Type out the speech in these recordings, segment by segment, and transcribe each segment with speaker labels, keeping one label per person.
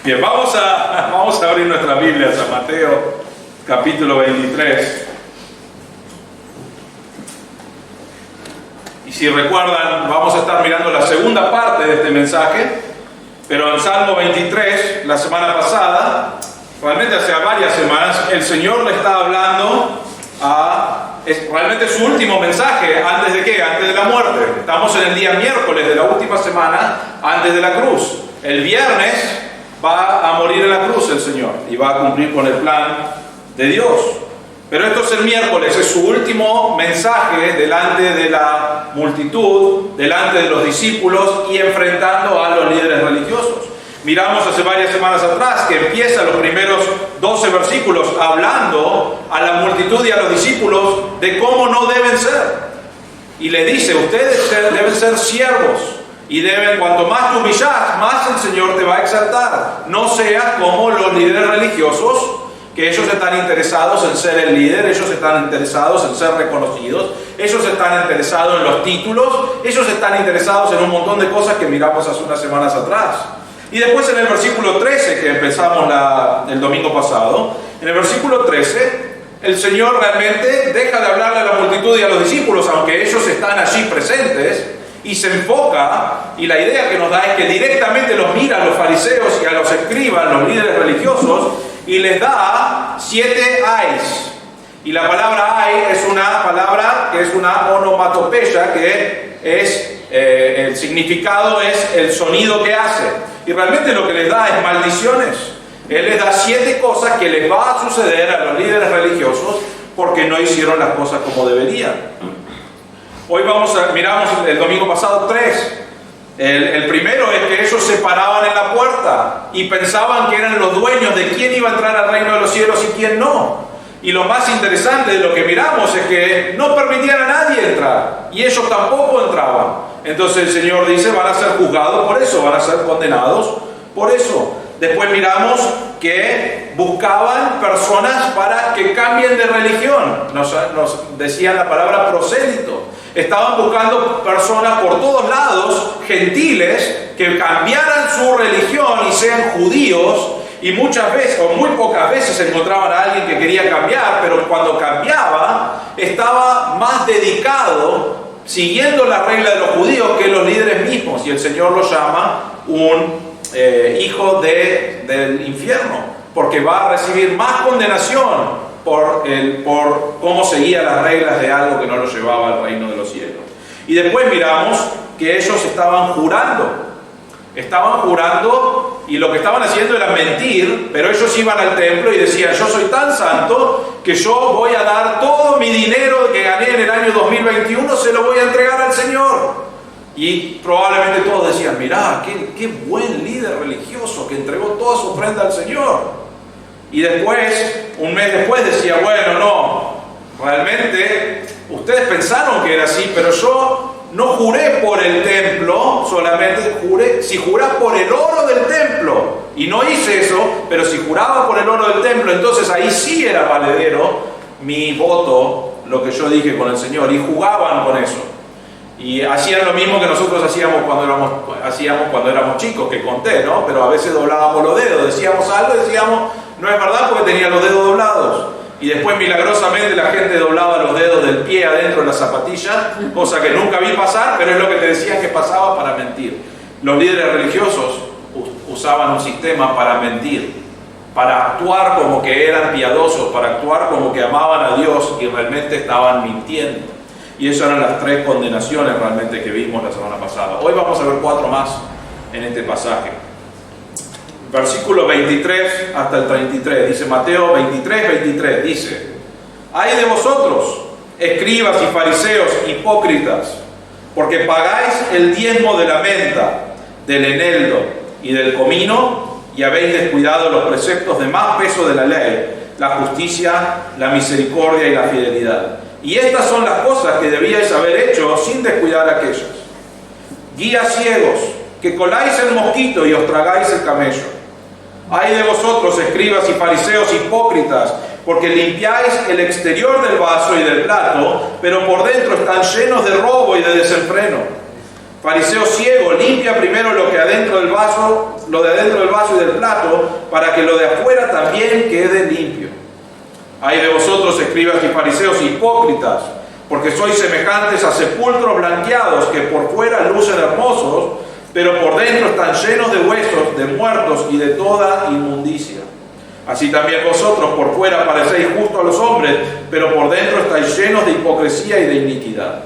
Speaker 1: Bien, vamos a abrir nuestras Biblias a Mateo, capítulo 23. Y si recuerdan, vamos a estar mirando la segunda parte de este mensaje, pero en Salmo 23, la semana pasada, realmente hace varias semanas, el Señor le está hablando es realmente su último mensaje. ¿Antes de qué? Antes de la muerte. Estamos en el día miércoles de la última semana antes de la cruz. El viernes va a morir en la cruz el Señor y va a cumplir con el plan de Dios. Pero esto es el miércoles, es su último mensaje delante de la multitud, delante de los discípulos y enfrentando a los líderes religiosos. Miramos hace varias semanas atrás que empieza los primeros 12 versículos hablando a la multitud y a los discípulos de cómo no deben ser. Y le dice, ustedes deben ser siervos. Y cuanto más te humillas, más el Señor te va a exaltar. No seas como los líderes religiosos, que ellos están interesados en ser el líder, ellos están interesados en ser reconocidos, ellos están interesados en los títulos, ellos están interesados en un montón de cosas que miramos hace unas semanas atrás. Y después en el versículo 13, que empezamos el domingo pasado, en el versículo 13, el Señor realmente deja de hablarle a la multitud y a los discípulos, aunque ellos están allí presentes, y se enfoca, y la idea que nos da es que directamente los mira a los fariseos y a los escribas, los líderes religiosos, y les da 7 ayes. Y la palabra ay es una palabra que es una onomatopeya, que es, el significado es el sonido que hace. Y realmente lo que les da es maldiciones. Él les da 7 cosas que les va a suceder a los líderes religiosos porque no hicieron las cosas como deberían. Hoy miramos el domingo pasado 3. El primero es que ellos se paraban en la puerta y pensaban que eran los dueños de quién iba a entrar al reino de los cielos y quién no. Y lo más interesante de lo que miramos es que no permitían a nadie entrar y ellos tampoco entraban. Entonces el Señor dice, van a ser juzgados por eso, van a ser condenados por eso. Después miramos que buscaban personas para que cambien de religión. Nos decía la palabra prosélito. Estaban buscando personas por todos lados, gentiles, que cambiaran su religión y sean judíos. Y muchas veces, o muy pocas veces, encontraban a alguien que quería cambiar, pero cuando cambiaba, estaba más dedicado, siguiendo la regla de los judíos, que los líderes mismos. Y el Señor lo llama un hijo del infierno, porque va a recibir más condenación por cómo seguía las reglas de algo que no lo llevaba al reino de los cielos. Y después miramos que ellos estaban jurando y lo que estaban haciendo era mentir, pero ellos iban al templo y decían, yo soy tan santo que yo voy a dar todo mi dinero que gané en el año 2021, se lo voy a entregar al Señor. Y probablemente todos decían, mirá, qué buen líder religioso que entregó toda su ofrenda al Señor. Y después, un mes después decía, bueno, no, realmente ustedes pensaron que era así, pero yo no juré por el templo, solamente juré, si jurás por el oro del templo, y no hice eso, pero si juraba por el oro del templo, entonces ahí sí era valedero mi voto, lo que yo dije con el Señor, y jugaban con eso. Y hacían lo mismo que nosotros hacíamos cuando éramos chicos, que conté, ¿no? Pero a veces doblábamos los dedos, decíamos algo y decíamos, no es verdad porque tenía los dedos doblados. Y después milagrosamente la gente doblaba los dedos del pie adentro de la zapatilla, cosa que nunca vi pasar, pero es lo que te decían que pasaba para mentir. Los líderes religiosos usaban un sistema para mentir, para actuar como que eran piadosos, para actuar como que amaban a Dios y realmente estaban mintiendo. Y esas eran las 3 condenaciones realmente que vimos la semana pasada. Hoy vamos a ver 4 más en este pasaje. Versículo 23 hasta el 33, dice Mateo 23, dice: ¡Ay de vosotros, escribas y fariseos hipócritas, porque pagáis el diezmo de la menta, del eneldo y del comino, y habéis descuidado los preceptos de más peso de la ley, la justicia, la misericordia y la fidelidad. Y estas son las cosas que debíais haber hecho sin descuidar aquellas. Guías ciegos, que coláis el mosquito y os tragáis el camello. Ay de vosotros, escribas y fariseos hipócritas, porque limpiáis el exterior del vaso y del plato, pero por dentro están llenos de robo y de desenfreno. Fariseo ciego, limpia primero lo que adentro del vaso, lo de adentro del vaso y del plato, para que lo de afuera también quede limpio. Ay de vosotros, escribas y fariseos hipócritas, porque sois semejantes a sepulcros blanqueados que por fuera lucen hermosos, pero por dentro están llenos de huesos, de muertos y de toda inmundicia. Así también vosotros por fuera parecéis justos a los hombres, pero por dentro estáis llenos de hipocresía y de iniquidad.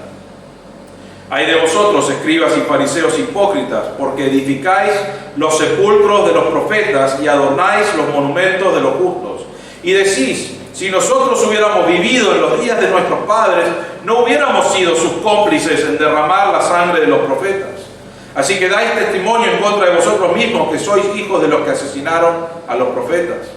Speaker 1: Ay de vosotros, escribas y fariseos hipócritas, porque edificáis los sepulcros de los profetas y adornáis los monumentos de los justos. Y decís, si nosotros hubiéramos vivido en los días de nuestros padres, no hubiéramos sido sus cómplices en derramar la sangre de los profetas. Así que dais testimonio en contra de vosotros mismos que sois hijos de los que asesinaron a los profetas.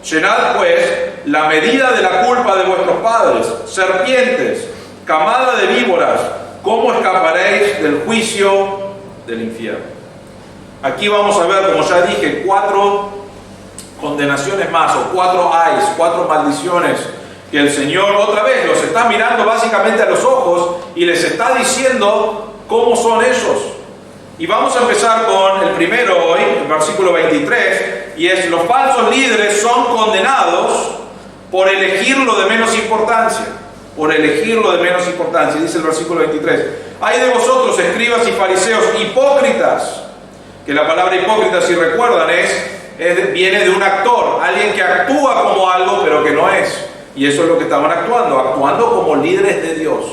Speaker 1: Llenad pues la medida de la culpa de vuestros padres, serpientes, camada de víboras, ¿cómo escaparéis del juicio del infierno? Aquí vamos a ver, como ya dije, 4 condenaciones más, o 4 ayes, 4 maldiciones que el Señor otra vez los está mirando básicamente a los ojos y les está diciendo cómo son ellos. Y vamos a empezar con el primero hoy, el versículo 23, y es: los falsos líderes son condenados por elegir lo de menos importancia. Por elegir lo de menos importancia, dice el versículo 23. Ay de vosotros, escribas y fariseos hipócritas, que la palabra hipócrita, si recuerdan, viene de un actor, alguien que actúa como algo pero que no es. Y eso es lo que estaban actuando como líderes de Dios,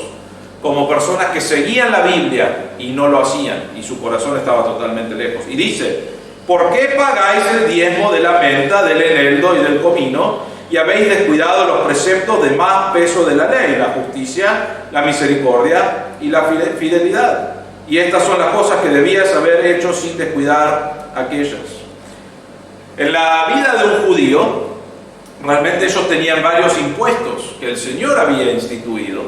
Speaker 1: como personas que seguían la Biblia y no lo hacían, y su corazón estaba totalmente lejos. Y dice: ¿por qué pagáis el diezmo de la menta, del eneldo y del comino, y habéis descuidado los preceptos de más peso de la ley, la justicia, la misericordia y la fidelidad? Y estas son las cosas que debías haber hecho sin descuidar aquellas. En la vida de un judío, realmente ellos tenían varios impuestos que el Señor había instituido.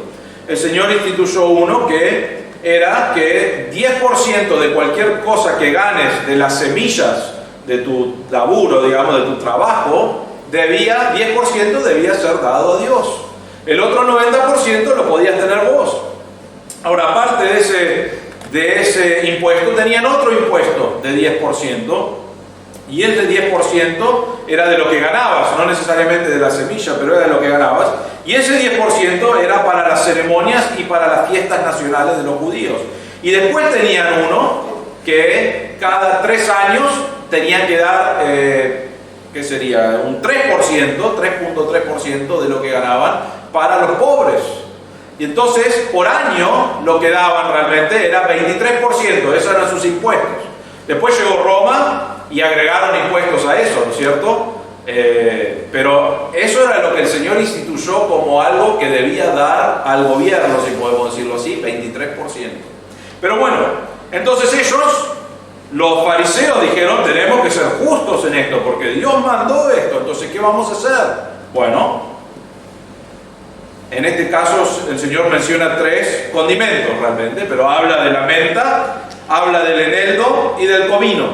Speaker 1: El Señor instituyó uno que era que 10% de cualquier cosa que ganes de las semillas de tu laburo, digamos, de tu trabajo, 10% debía ser dado a Dios. El otro 90% lo podías tener vos. Ahora, aparte de ese impuesto, tenían otro impuesto de 10%, y el de 10% era de lo que ganabas, no necesariamente de la semilla, pero era de lo que ganabas, y ese 10% era para las ceremonias y para las fiestas nacionales de los judíos. Y después tenían uno que cada 3 años tenían que dar, ¿qué sería? Un 3.3% de lo que ganaban para los pobres. Y entonces, por año, lo que daban realmente era 23%, esos eran sus impuestos. Después llegó Roma y agregaron impuestos a eso, ¿no es cierto? Pero eso era lo que el Señor instituyó como algo que debía dar al gobierno, si podemos decirlo así, 23%. Pero bueno, entonces ellos, los fariseos, dijeron: tenemos que ser justos en esto, porque Dios mandó esto, entonces ¿qué vamos a hacer? Bueno, en este caso el Señor menciona 3 condimentos realmente, pero habla de la menta, habla del eneldo y del comino,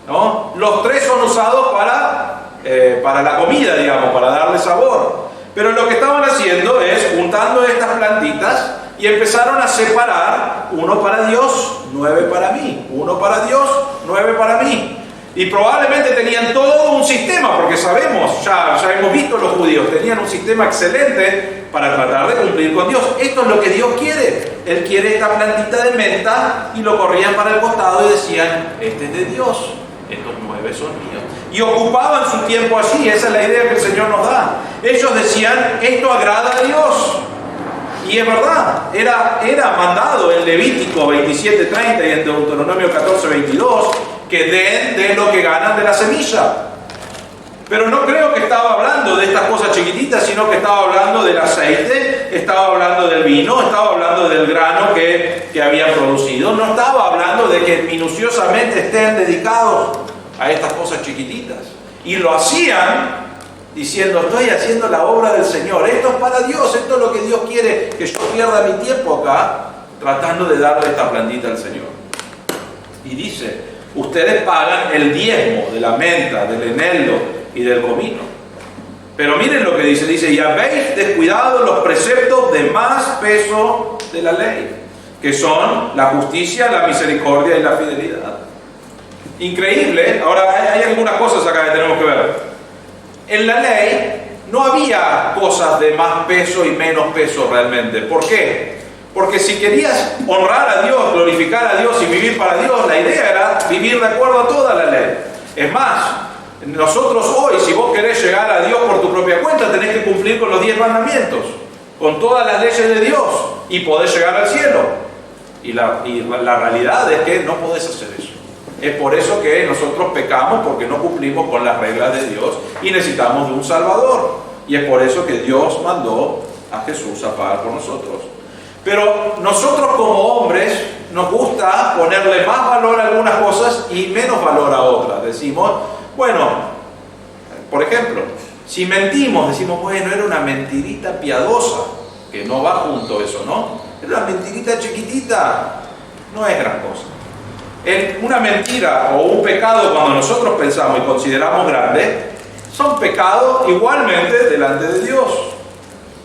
Speaker 1: ¿no? Los 3 son usados para la comida, digamos, para darle sabor. Pero lo que estaban haciendo es juntando estas plantitas y empezaron a separar: 1 para Dios, 9 para mí; 1 para Dios, 9 para mí. Y probablemente tenían todo un sistema, porque sabemos, ya hemos visto los judíos, tenían un sistema excelente para tratar de cumplir con Dios. Esto es lo que Dios quiere. Él quiere esta plantita de menta, y lo corrían para el costado y decían: este es de Dios, estos 9 son míos. Y ocupaban su tiempo así. Esa es la idea que el Señor nos da. Ellos decían: esto agrada a Dios. Y es verdad, era mandado en Levítico 27:30 y en Deuteronomio 14:22 que den de lo que ganan de la semilla. Pero no creo que estaba hablando de estas cosas chiquititas, sino que estaba hablando del aceite, estaba hablando del vino, estaba hablando del grano que habían producido. No estaba hablando de que minuciosamente estén dedicados a estas cosas chiquititas. Y lo hacían diciendo: estoy haciendo la obra del Señor, esto es para Dios, esto es lo que Dios quiere, que yo pierda mi tiempo acá tratando de darle esta plantita al Señor. Y dice: ustedes pagan el diezmo de la menta, del eneldo y del comino. Pero miren lo que dice: y habéis descuidado los preceptos de más peso de la ley. que son la justicia, la misericordia y la fidelidad. Increíble. Ahora, hay algunas cosas acá que tenemos que ver. En la ley no había cosas de más peso y menos peso realmente. ¿Por qué? Porque si querías honrar a Dios, glorificar a Dios y vivir para Dios, la idea era vivir de acuerdo a toda la ley. Es más, nosotros hoy, si vos querés llegar a Dios por tu propia cuenta, tenés que cumplir con los 10 mandamientos, con todas las leyes de Dios, y podés llegar al cielo. Y la realidad es que no podés hacer eso. Es por eso que nosotros pecamos, porque no cumplimos con las reglas de Dios y necesitamos de un Salvador. Y es por eso que Dios mandó a Jesús a pagar por nosotros. Pero nosotros como hombres nos gusta ponerle más valor a algunas cosas y menos valor a otras. Decimos, bueno, por ejemplo, si mentimos, decimos, bueno, era una mentirita piadosa, que no va junto eso, ¿no? Era una mentirita chiquitita, no es gran cosa. Una mentira o un pecado, cuando nosotros pensamos y consideramos grande, son pecados igualmente delante de Dios.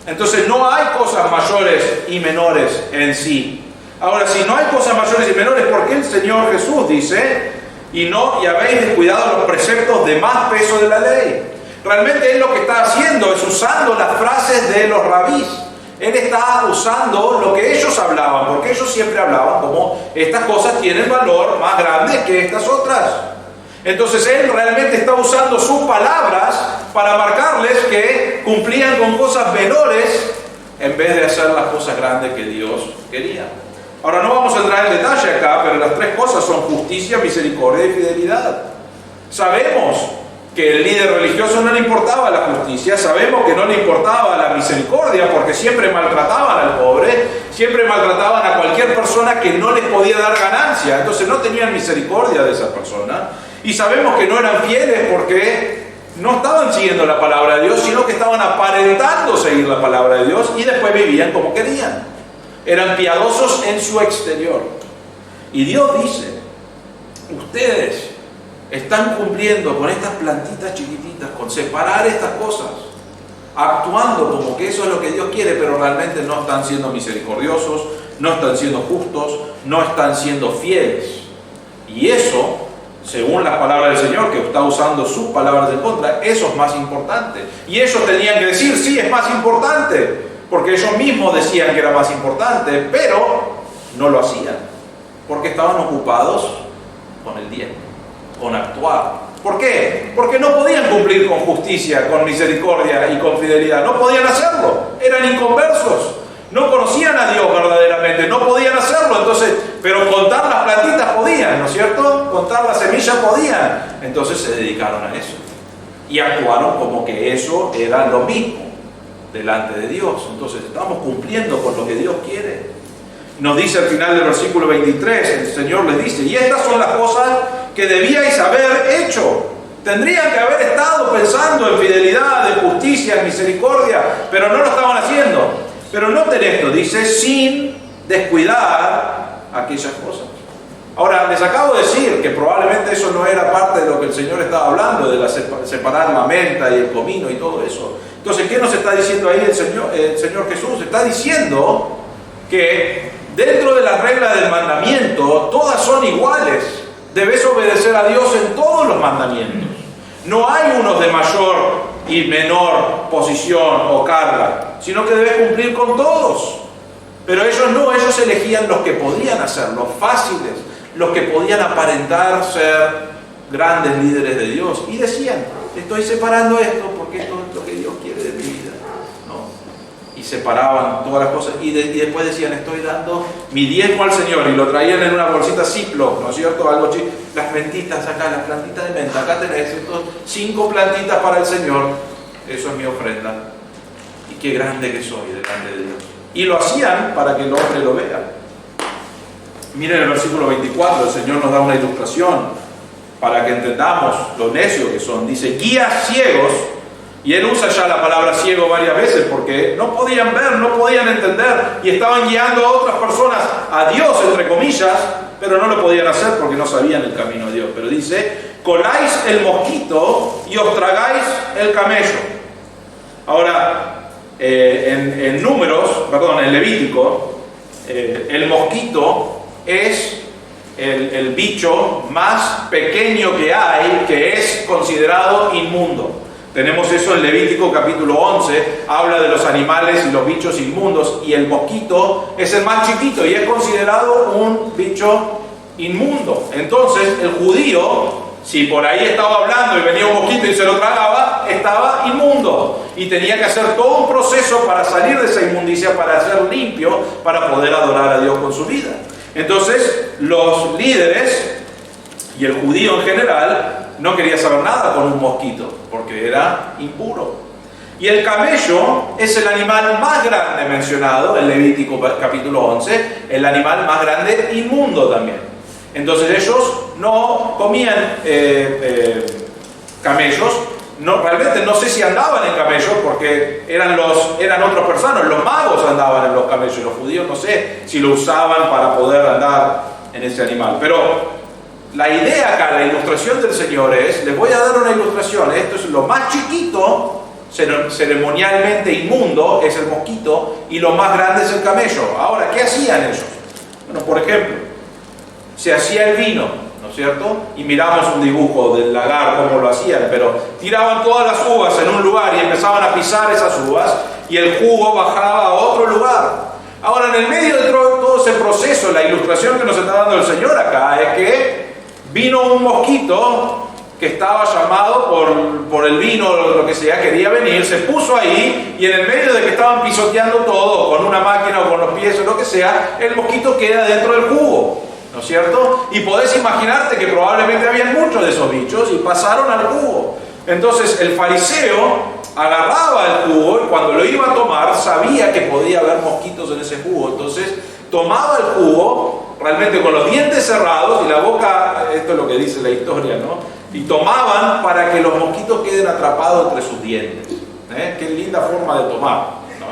Speaker 1: Entonces no hay cosas mayores y menores en sí. Ahora, si no hay cosas mayores y menores, ¿por qué el Señor Jesús dice, y habéis descuidado los preceptos de más peso de la ley? Realmente Él lo que está haciendo es usando las frases de los rabís. Él está usando lo que ellos hablaban, porque ellos siempre hablaban como estas cosas tienen valor más grande que estas otras. Entonces Él realmente está usando sus palabras para marcarles que cumplían con cosas menores en vez de hacer las cosas grandes que Dios quería. Ahora no vamos a entrar en detalle acá, pero las tres cosas son justicia, misericordia y fidelidad. Sabemos que el líder religioso no le importaba la justicia, sabemos que no le importaba la misericordia porque siempre maltrataban al pobre, siempre maltrataban a cualquier persona que no les podía dar ganancia, entonces no tenían misericordia de esa persona. Y sabemos que no eran fieles porque no estaban siguiendo la palabra de Dios, sino que estaban aparentando seguir la palabra de Dios y después vivían como querían. Eran piadosos en su exterior. Y Dios dice, ustedes están cumpliendo con estas plantitas chiquititas, con separar estas cosas, actuando como que eso es lo que Dios quiere, pero realmente no están siendo misericordiosos, no están siendo justos, no están siendo fieles. Y eso, según las palabras del Señor, que está usando sus palabras en contra, eso es más importante. Y ellos tenían que decir, sí, es más importante, porque ellos mismos decían que era más importante, pero no lo hacían, porque estaban ocupados con el diezmo, con actuar. ¿Por qué? Porque no podían cumplir con justicia, con misericordia y con fidelidad. No podían hacerlo. Eran inconversos. No conocían a Dios verdaderamente. No podían hacerlo. Entonces, pero contar las plantitas podían, ¿no es cierto? Contar las semillas podían. Entonces se dedicaron a eso. Y actuaron como que eso era lo mismo delante de Dios. Entonces estamos cumpliendo con lo que Dios quiere. Nos dice al final del versículo 23, el Señor les dice, y estas son las cosas que debíais haber hecho. Tendrían que haber estado pensando en fidelidad, en justicia, en misericordia, pero no lo estaban haciendo. Pero noten esto, dice, sin descuidar aquellas cosas. Ahora, les acabo de decir que probablemente eso no era parte de lo que el Señor estaba hablando, de separar la menta y el comino y todo eso. Entonces, ¿qué nos está diciendo ahí el Señor Jesús? Está diciendo que dentro de las reglas del mandamiento, todas son iguales. Debes obedecer a Dios en todos los mandamientos. No hay unos de mayor y menor posición o carga, sino que debes cumplir con todos. Pero ellos no, ellos elegían los que podían hacerlo, fáciles, los que podían aparentar ser grandes líderes de Dios. Y decían, estoy separando esto porque esto es lo que Dios quiere de mi vida. Y separaban todas las cosas y después decían, estoy dando mi diezmo al Señor, y lo traían en una bolsita Ziploc, ¿no es cierto? Algo chico, las mentitas acá, las plantitas de menta, acá tenés 5 plantitas para el Señor, eso es mi ofrenda, y qué grande que soy delante de Dios. Y lo hacían para que el hombre lo vea. Miren el versículo 24, el Señor nos da una ilustración para que entendamos lo necio que son. Dice, guías ciegos. Y él usa ya la palabra ciego varias veces porque no podían ver, no podían entender y estaban guiando a otras personas a Dios, entre comillas, pero no lo podían hacer porque no sabían el camino de Dios. Pero dice, coláis el mosquito y os tragáis el camello. Ahora, en Levítico, el mosquito es el bicho más pequeño que hay, que es considerado inmundo. Tenemos eso en Levítico capítulo 11, habla de los animales y los bichos inmundos, y el mosquito es el más chiquito y es considerado un bicho inmundo. Entonces el judío, si por ahí estaba hablando y venía un mosquito y se lo tragaba, estaba inmundo y tenía que hacer todo un proceso para salir de esa inmundicia, para ser limpio, para poder adorar a Dios con su vida. Entonces los líderes y el judío en general no quería saber nada con un mosquito porque era impuro. Y el camello es el animal más grande mencionado en Levítico capítulo 11, el animal más grande inmundo también. Entonces ellos no comían camellos, realmente no sé si andaban en camellos porque eran otras personas, los magos andaban en los camellos, los judíos no sé si lo usaban para poder andar en ese animal. Pero la idea acá, la ilustración del Señor es, les voy a dar una ilustración, esto es lo más chiquito, ceremonialmente inmundo, es el mosquito, y lo más grande es el camello. Ahora, ¿qué hacían ellos? Bueno, por ejemplo, se hacía el vino, ¿no es cierto? Y miramos un dibujo del lagar, cómo lo hacían, pero tiraban todas las uvas en un lugar y empezaban a pisar esas uvas, y el jugo bajaba a otro lugar. Ahora, en el medio de todo ese proceso, la ilustración que nos está dando el Señor acá es que vino un mosquito que estaba llamado por el vino o lo que sea, quería venir, se puso ahí, y en el medio de que estaban pisoteando todo, con una máquina o con los pies o lo que sea, el mosquito queda dentro del jugo, ¿no es cierto? Y podés imaginarte que probablemente habían muchos de esos bichos y pasaron al jugo. Entonces el fariseo agarraba el jugo y cuando lo iba a tomar sabía que podía haber mosquitos en ese jugo, entonces tomaba el jugo realmente con los dientes cerrados y la boca, esto es lo que dice la historia, ¿no? Y tomaban para que los mosquitos queden atrapados entre sus dientes. Qué linda forma de tomar, ¿no?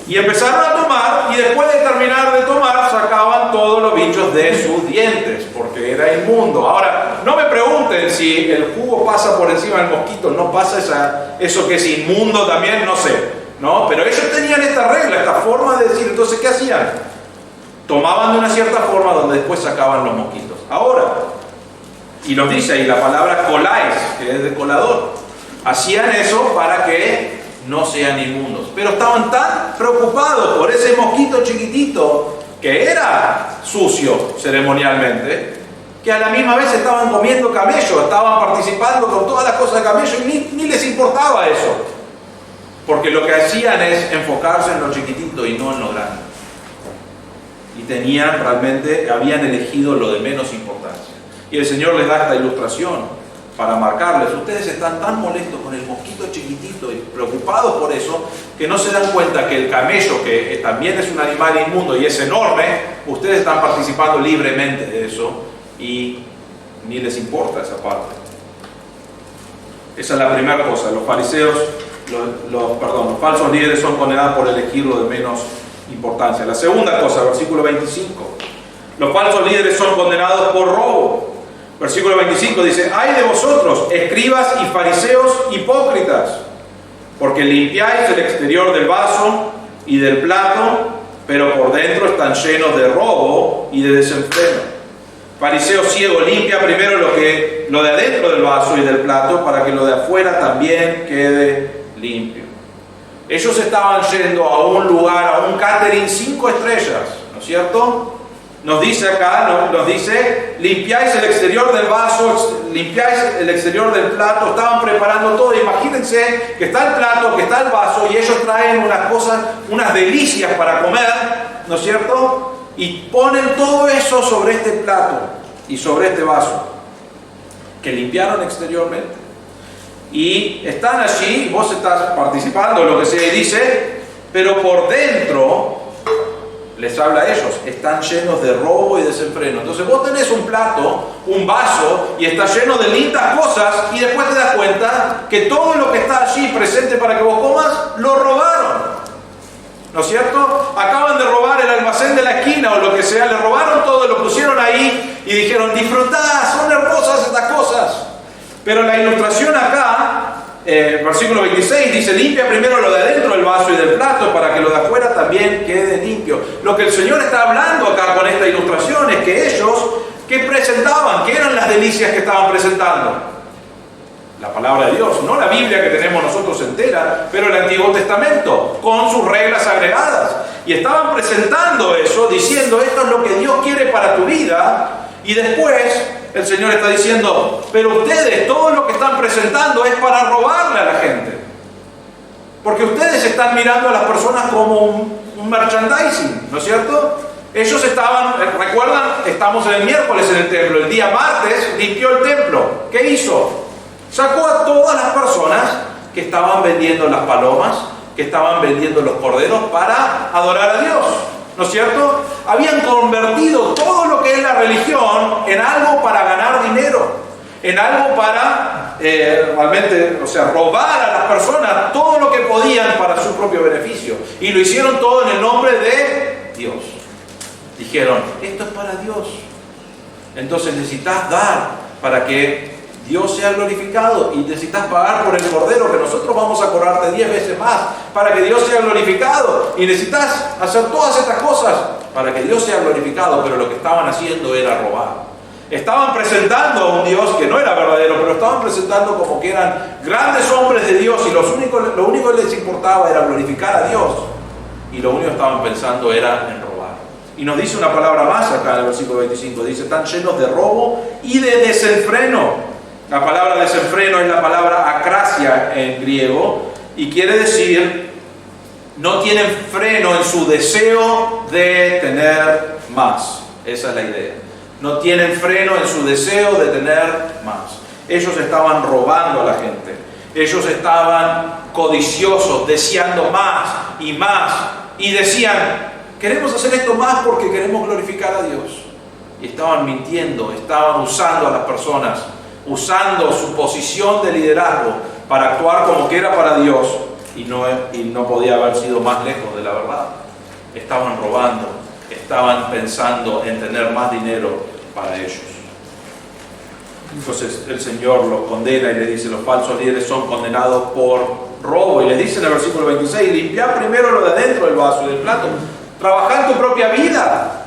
Speaker 1: Y empezaron a tomar, y después de terminar de tomar sacaban todos los bichos de sus dientes porque era inmundo. Ahora, no me pregunten si el jugo pasa por encima del mosquito, no pasa eso que es inmundo también, no sé, ¿no? Pero ellos tenían esta regla, esta forma de decir. Entonces, ¿qué hacían? Tomaban de una cierta forma donde después sacaban los mosquitos. Ahora, y nos dice ahí la palabra coláis, que es de colador, hacían eso para que no sean inmundos, pero estaban tan preocupados por ese mosquito chiquitito que era sucio ceremonialmente, que a la misma vez estaban comiendo camello, estaban participando con todas las cosas de camello y ni les importaba eso, porque lo que hacían es enfocarse en lo chiquitito y no en lo grande. Y habían elegido lo de menos importancia. Y el Señor les da esta ilustración para marcarles: ustedes están tan molestos con el mosquito chiquitito y preocupados por eso, que no se dan cuenta que el camello, que también es un animal inmundo y es enorme, ustedes están participando libremente de eso y ni les importa esa parte. Esa es la primera cosa. Los fariseos, los falsos líderes son condenados por elegir lo de menos importancia. La segunda cosa, versículo 25. Los falsos líderes son condenados por robo. Versículo 25 dice: ay de vosotros, escribas y fariseos hipócritas, porque limpiáis el exterior del vaso y del plato, pero por dentro están llenos de robo y de desenfreno. Fariseo ciego, limpia primero lo de adentro del vaso y del plato, para que lo de afuera también quede limpio. Ellos estaban yendo a un lugar, a un catering 5 estrellas, ¿no es cierto? Nos dice acá, nos dice: limpiáis el exterior del vaso, limpiáis el exterior del plato. Estaban preparando todo. Imagínense que está el plato, que está el vaso, y ellos traen unas cosas, unas delicias para comer, ¿no es cierto? Y ponen todo eso sobre este plato y sobre este vaso que limpiaron exteriormente. Y están allí, vos estás participando en lo que se dice, pero por dentro, les habla a ellos, están llenos de robo y desenfreno. Entonces vos tenés un plato, un vaso, y está lleno de lindas cosas, y después te das cuenta que todo lo que está allí presente para que vos comas, lo robaron. ¿No es cierto? Acaban de robar el almacén de la esquina o lo que sea, le robaron todo, lo pusieron ahí y dijeron: disfrutá, son hermosas estas cosas. Pero la ilustración acá Versículo 26 dice: limpia primero lo de adentro del vaso y del plato para que lo de afuera también quede limpio. Lo que el Señor está hablando acá con esta ilustración es que ellos, ¿qué presentaban? ¿Qué eran las delicias que estaban presentando? La palabra de Dios, no la Biblia que tenemos nosotros entera, pero el Antiguo Testamento, con sus reglas agregadas. Y estaban presentando eso, diciendo: esto es lo que Dios quiere para tu vida. Y después el Señor está diciendo: pero ustedes, todo lo que están presentando es para robarle a la gente. Porque ustedes están mirando a las personas como un merchandising, ¿no es cierto? Ellos estaban, recuerdan, estamos en el miércoles en el templo, el día martes limpió el templo. ¿Qué hizo? Sacó a todas las personas que estaban vendiendo las palomas, que estaban vendiendo los corderos para adorar a Dios, ¿no es cierto? Habían convertido todo lo que es la religión en algo para ganar dinero, en algo para realmente, robar a las personas todo lo que podían para su propio beneficio. Y lo hicieron todo en el nombre de Dios. Dijeron: esto es para Dios. Entonces necesitas dar para que Dios sea glorificado, y necesitas pagar por el cordero, que nosotros vamos a cobrarte 10 veces más para que Dios sea glorificado, y necesitas hacer todas estas cosas para que Dios sea glorificado. Pero lo que estaban haciendo era robar. Estaban presentando a un Dios que no era verdadero, pero estaban presentando como que eran grandes hombres de Dios, y lo único que les importaba era glorificar a Dios, y lo único que estaban pensando era en robar. Y nos dice una palabra más acá en el versículo 25, dice: están llenos de robo y de desenfreno. La palabra desenfreno es la palabra akrasia en griego, y quiere decir: no tienen freno en su deseo de tener más. Esa es la idea. No tienen freno en su deseo de tener más. Ellos estaban robando a la gente. Ellos estaban codiciosos, deseando más, y decían: queremos hacer esto más porque queremos glorificar a Dios. Y estaban mintiendo, estaban usando a las personas, usando su posición de liderazgo para actuar como que era para Dios, y no podía haber sido más lejos de la verdad. Estaban robando, estaban pensando en tener más dinero para ellos. Entonces el Señor los condena y le dice: los falsos líderes son condenados por robo. Y les dice en el versículo 26: limpiad primero lo de adentro del vaso y del plato. Trabajá en tu propia vida.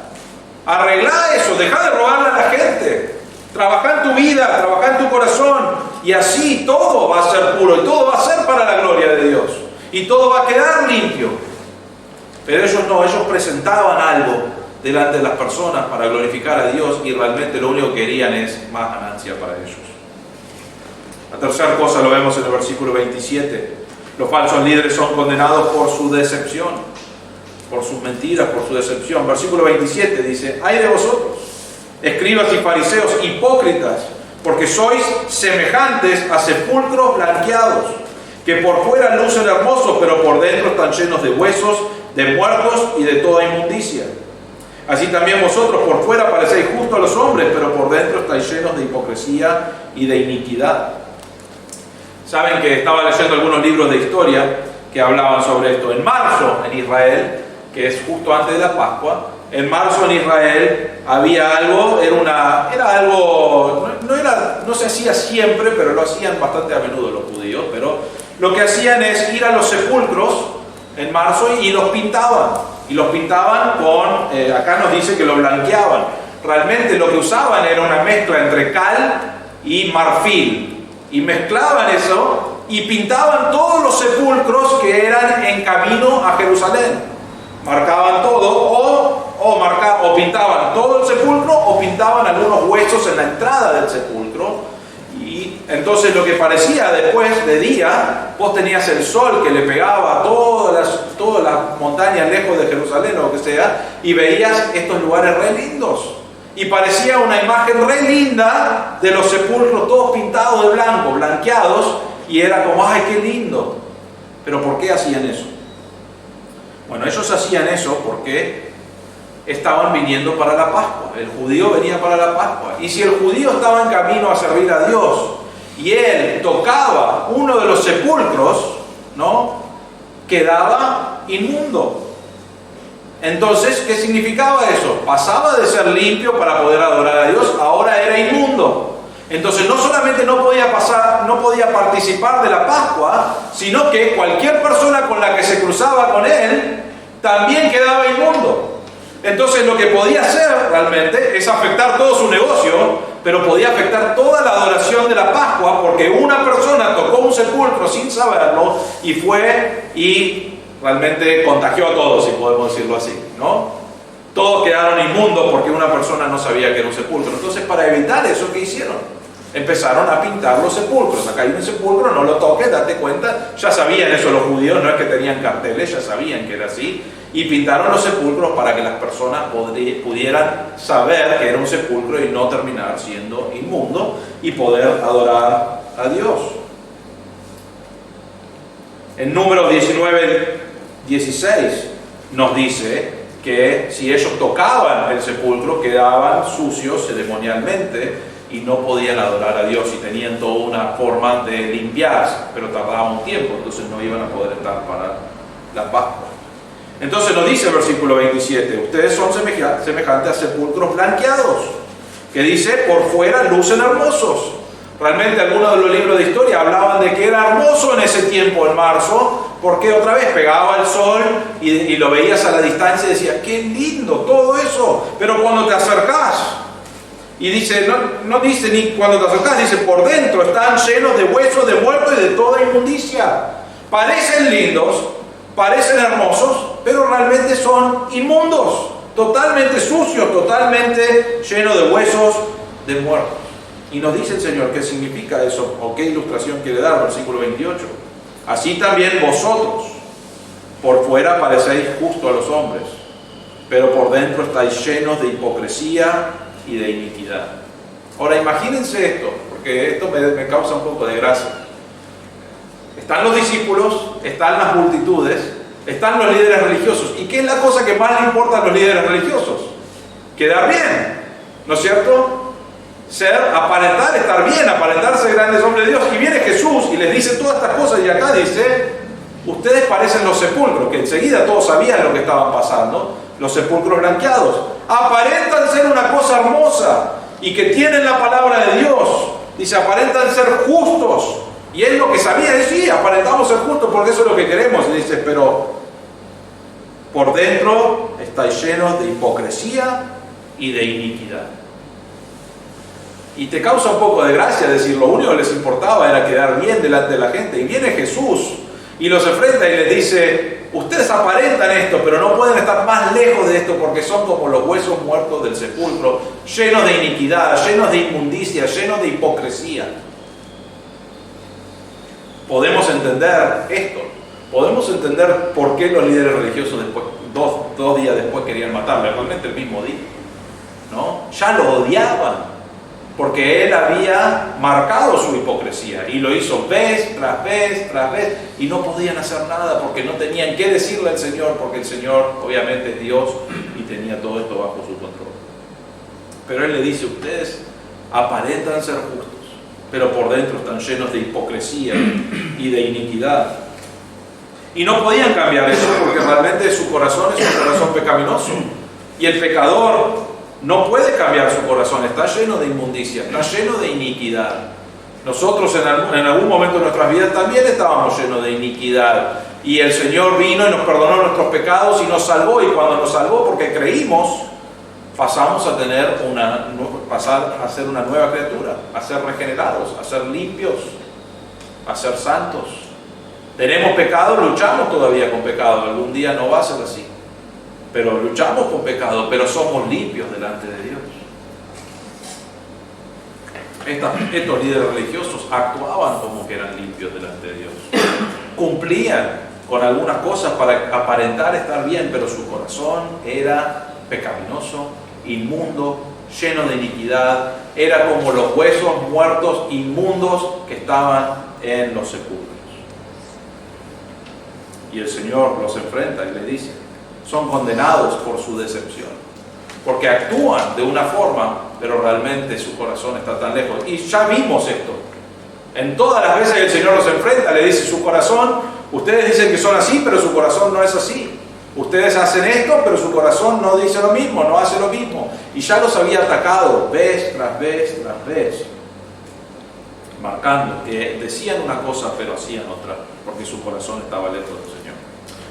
Speaker 1: Arreglá eso, dejá de robarle a la gente. Trabajá en tu vida, trabajá en tu corazón, y así todo va a ser puro, y todo va a ser para la gloria de Dios, y todo va a quedar limpio. Pero ellos no, ellos presentaban algo delante de las personas para glorificar a Dios, y realmente lo único que querían es más ganancia para ellos. La tercera cosa lo vemos en el versículo 27. Los falsos líderes son condenados por su decepción, por sus mentiras, por su decepción. Versículo 27 dice: ay de vosotros, escribas y fariseos hipócritas, porque sois semejantes a sepulcros blanqueados, que por fuera lucen hermosos, pero por dentro están llenos de huesos, de muertos y de toda inmundicia. Así también vosotros por fuera parecéis justos a los hombres, pero por dentro estáis llenos de hipocresía y de iniquidad. Saben que estaba leyendo algunos libros de historia que hablaban sobre esto. En marzo, en Israel, que es justo antes de la Pascua, en marzo en Israel había algo, no se hacía siempre, pero lo hacían bastante a menudo los judíos, pero lo que hacían es ir a los sepulcros en marzo y los pintaban. Y los pintaban con, acá nos dice que lo blanqueaban. Realmente lo que usaban era una mezcla entre cal y marfil. Y mezclaban eso y pintaban todos los sepulcros que eran en camino a Jerusalén. Marcaban todo, o pintaban todo el sepulcro, o pintaban algunos huesos en la entrada del sepulcro. Y entonces lo que parecía después de día, vos tenías el sol que le pegaba a todas las montañas lejos de Jerusalén o lo que sea, y veías estos lugares re lindos. Y parecía una imagen re linda de los sepulcros todos pintados de blanco, blanqueados, y era como, ¡ay, qué lindo! Pero ¿por qué hacían eso? Bueno, ellos hacían eso porque estaban viniendo para la Pascua. El judío venía para la Pascua. Y si el judío estaba en camino a servir a Dios y él tocaba uno de los sepulcros, ¿no?, quedaba inmundo. Entonces, ¿qué significaba eso? Pasaba de ser limpio para poder adorar a Dios, ahora era inmundo. Entonces no solamente no podía participar de la Pascua, sino que cualquier persona con la que se cruzaba con él también quedaba inmundo. Entonces lo que podía hacer realmente es afectar todo su negocio, pero podía afectar toda la adoración de la Pascua, porque una persona tocó un sepulcro sin saberlo y fue y realmente contagió a todos, si podemos decirlo así, ¿no? Todos quedaron inmundos porque una persona no sabía que era un sepulcro. Entonces, para evitar eso, ¿qué hicieron? Empezaron a pintar los sepulcros. Acá hay un sepulcro, no lo toques, date cuenta. Ya sabían eso los judíos, no es que tenían carteles, ya sabían que era así. Y pintaron los sepulcros para que las personas pudieran saber que era un sepulcro y no terminar siendo inmundo y poder adorar a Dios. En Números 19:16 nos dice que si ellos tocaban el sepulcro quedaban sucios ceremonialmente y no podían adorar a Dios, y tenían toda una forma de limpiarse, pero tardaba un tiempo, entonces no iban a poder estar para la Pascua. Entonces nos dice el versículo 27, ustedes son semejantes a sepulcros blanqueados, que dice, por fuera lucen hermosos. Realmente algunos de los libros de historia hablaban de que era hermoso en ese tiempo, en marzo, porque otra vez pegaba el sol y lo veías a la distancia y decías, qué lindo todo eso, pero cuando te acercás, y dice, no dice ni cuando te acercás, dice por dentro están llenos de huesos de muertos y de toda inmundicia. Parecen lindos, parecen hermosos, pero realmente son inmundos, totalmente sucios, totalmente llenos de huesos de muertos. Y nos dice el Señor qué significa eso, o qué ilustración quiere dar, versículo 28. Así también vosotros, por fuera parecéis justos a los hombres, pero por dentro estáis llenos de hipocresía y de iniquidad. Ahora imagínense esto, porque esto me causa un poco de gracia. Están los discípulos, están las multitudes, están los líderes religiosos. ¿Y qué es la cosa que más le importa a los líderes religiosos? Quedar bien, ¿no es cierto? Aparentar estar bien, aparentar ser grandes hombres de Dios. Y viene Jesús y les dice todas estas cosas, y acá dice, ustedes parecen los sepulcros, que enseguida todos sabían lo que estaban pasando, los sepulcros blanqueados. Aparentan ser una cosa hermosa y que tienen la palabra de Dios. Dice, aparentan ser justos. Y él lo que sabía es, sí, aparentamos ser justos porque eso es lo que queremos. Y dice, pero por dentro estáis llenos de hipocresía y de iniquidad. Y te causa un poco de gracia decir, lo único que les importaba era quedar bien delante de la gente. Y viene Jesús y los enfrenta y les dice, ustedes aparentan esto, pero no pueden estar más lejos de esto porque son como los huesos muertos del sepulcro, llenos de iniquidad, llenos de inmundicia, llenos de hipocresía. Podemos entender esto, podemos entender por qué los líderes religiosos después, dos días después querían matarle, realmente el mismo día, ¿no? Ya lo odiaban, porque él había marcado su hipocresía y lo hizo vez tras vez tras vez y no podían hacer nada porque no tenían qué decirle al Señor, porque el Señor obviamente es Dios y tenía todo esto bajo su control. Pero él le dice, ustedes aparentan ser justos, pero por dentro están llenos de hipocresía y de iniquidad. Y no podían cambiar eso porque realmente su corazón es un corazón pecaminoso. Y el pecador no puede cambiar su corazón, está lleno de inmundicia, está lleno de iniquidad. Nosotros en algún momento de nuestras vidas también estábamos llenos de iniquidad. Y el Señor vino y nos perdonó nuestros pecados y nos salvó. Y cuando nos salvó, porque creímos, pasamos a pasar a ser una nueva criatura, a ser regenerados, a ser limpios, a ser santos. Tenemos pecado, luchamos todavía con pecado, algún día no va a ser así, pero luchamos con pecado, pero somos limpios delante de Dios. Estos líderes religiosos actuaban como que eran limpios delante de Dios, cumplían con algunas cosas para aparentar estar bien, pero su corazón era pecaminoso, inmundo, lleno de iniquidad, era como los huesos muertos inmundos que estaban en los sepulcros. Y el Señor los enfrenta y le dice, son condenados por su decepción, porque actúan de una forma, pero realmente su corazón está tan lejos. Y ya vimos esto, en todas las veces que el Señor los enfrenta, le dice, su corazón, ustedes dicen que son así, pero su corazón no es así. Ustedes hacen esto, pero su corazón no dice lo mismo, no hace lo mismo. Y ya los había atacado vez tras vez tras vez. marcando que decían una cosa pero hacían otra, porque su corazón estaba lejos del Señor.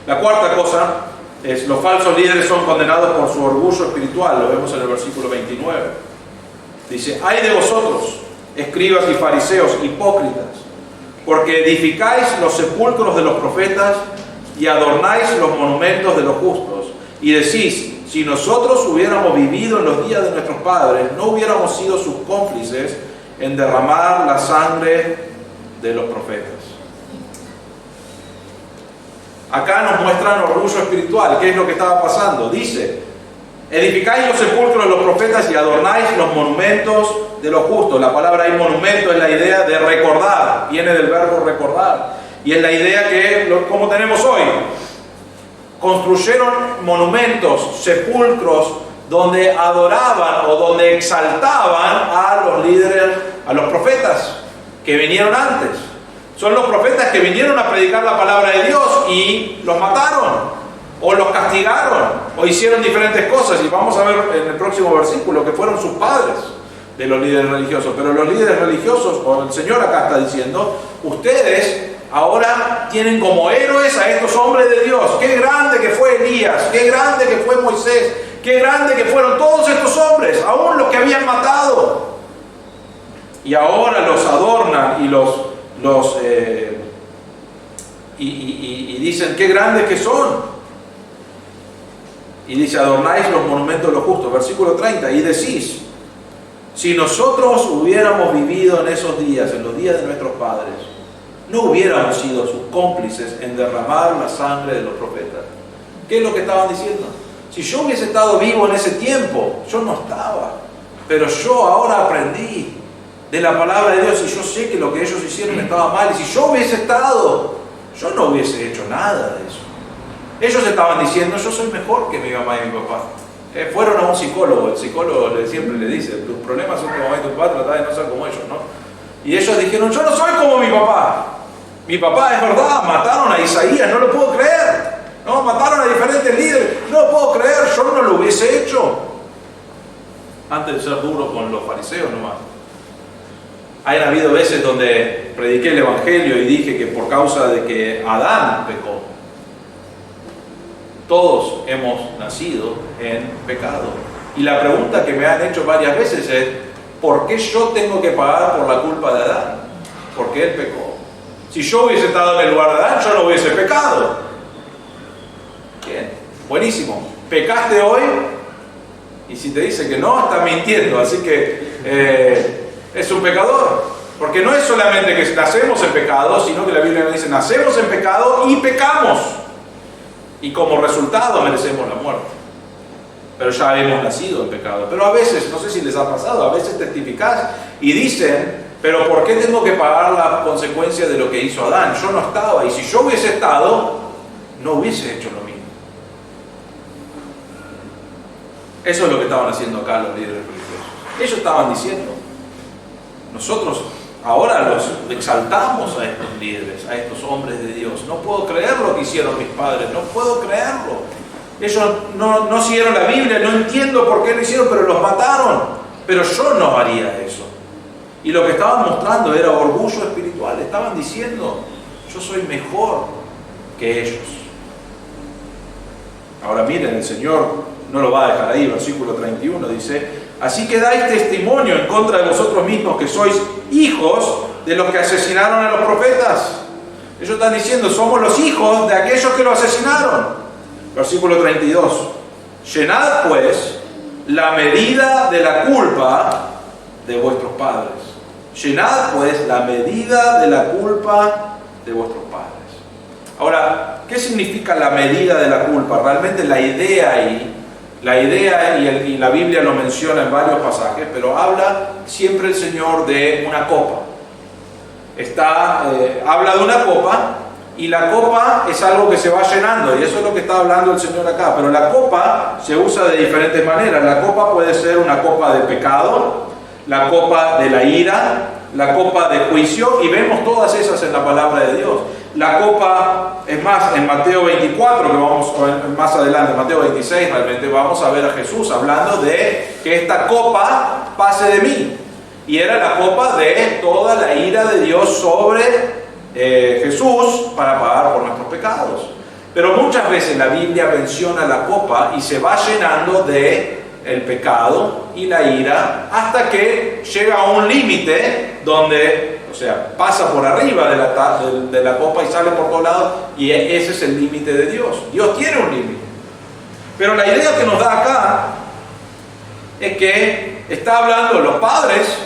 Speaker 1: La cuarta cosa es: los falsos líderes son condenados por su orgullo espiritual. Lo vemos en el versículo 29. Dice: ay de vosotros, escribas y fariseos, hipócritas, porque edificáis los sepulcros de los profetas y adornáis los monumentos de los justos, y decís: si nosotros hubiéramos vivido en los días de nuestros padres, no hubiéramos sido sus cómplices en derramar la sangre de los profetas. Acá nos muestran orgullo espiritual. ¿Qué es lo que estaba pasando? Dice: edificáis los sepulcros de los profetas y adornáis los monumentos de los justos. La palabra ahí, monumento, es la idea de recordar, viene del verbo recordar, y es la idea que, como tenemos hoy, construyeron monumentos, sepulcros, donde adoraban o donde exaltaban a los líderes, a los profetas que vinieron antes. Son los profetas que vinieron a predicar la palabra de Dios y los mataron, o los castigaron, o hicieron diferentes cosas. Y vamos a ver en el próximo versículo que fueron sus padres de los líderes religiosos. Pero los líderes religiosos, o el Señor acá está diciendo: ustedes ahora tienen como héroes a estos hombres de Dios. Qué grande que fue Elías, qué grande que fue Moisés, qué grande que fueron todos estos hombres, aún los que habían matado. Y ahora los adornan y y dicen qué grandes que son. Y dice: adornáis los monumentos de los justos. Versículo 30. Y decís: si nosotros hubiéramos vivido en esos días, en los días de nuestros padres, no hubiéramos sido sus cómplices en derramar la sangre de los profetas. ¿Qué es lo que estaban diciendo? Si yo hubiese estado vivo en ese tiempo, yo no estaba, pero yo ahora aprendí de la palabra de Dios y yo sé que lo que ellos hicieron estaba mal, y si yo hubiese estado, yo no hubiese hecho nada de eso. Ellos estaban diciendo: yo soy mejor que mi mamá y mi papá. Fueron a un psicólogo, el psicólogo siempre le dice: tus problemas son tu mamá y tu papá, tratá de no ser como ellos, ¿no? Y ellos dijeron: yo no soy como mi papá. Mi papá, es verdad, mataron a Isaías, no lo puedo creer. No, mataron a diferentes líderes, no lo puedo creer, yo no lo hubiese hecho. Antes de ser duro con los fariseos nomás. Han habido veces donde prediqué el Evangelio y dije que por causa de que Adán pecó, todos hemos nacido en pecado. Y la pregunta que me han hecho varias veces es: ¿por qué yo tengo que pagar por la culpa de Adán? Porque él pecó. Si yo hubiese estado en el lugar de Adán, yo no hubiese pecado. Bien, buenísimo. ¿Pecaste hoy? Y si te dice que no, está mintiendo. Así que es un pecador. Porque no es solamente que nacemos en pecado, sino que la Biblia nos dice: nacemos en pecado y pecamos. Y como resultado merecemos la muerte. Pero ya hemos nacido en pecado. Pero a veces, no sé si les ha pasado, a veces testificás y dicen: pero ¿por qué tengo que pagar la consecuencia de lo que hizo Adán? Yo no estaba, y si yo hubiese estado, no hubiese hecho lo mismo. Eso es lo que estaban haciendo acá los líderes religiosos. Ellos estaban diciendo: nosotros ahora los exaltamos a estos líderes, a estos hombres de Dios. No puedo creer lo que hicieron mis padres, no puedo creerlo. Ellos no siguieron la Biblia, no entiendo por qué lo hicieron, pero los mataron. Pero yo no haría eso. Y lo que estaban mostrando era orgullo espiritual. Estaban diciendo: yo soy mejor que ellos. Ahora miren, el Señor no lo va a dejar ahí. Versículo 31 dice: así que dais testimonio en contra de vosotros mismos que sois hijos de los que asesinaron a los profetas. Ellos están diciendo: somos los hijos de aquellos que lo asesinaron. Versículo 32: llenad pues la medida de la culpa de vuestros padres. Llenad pues la medida de la culpa de vuestros padres. Ahora, ¿qué significa la medida de la culpa? Realmente la idea ahí, y la Biblia lo menciona en varios pasajes, pero habla siempre el Señor de una copa. Habla de una copa, y la copa es algo que se va llenando, y eso es lo que está hablando el Señor acá. Pero la copa se usa de diferentes maneras. La copa puede ser una copa de pecado, la copa de la ira, la copa de juicio, y vemos todas esas en la palabra de Dios. La copa, es más, en Mateo 24, que vamos más adelante, Mateo 26, realmente vamos a ver a Jesús hablando de que esta copa pase de mí. Y era la copa de toda la ira de Dios sobre Jesús para pagar por nuestros pecados. Pero muchas veces la Biblia menciona la copa y se va llenando de el pecado y la ira hasta que llega a un límite donde, o sea, pasa por arriba de la copa y sale por todos lados, y ese es el límite de Dios. Dios tiene un límite. Pero la idea que nos da acá es que está hablando los padres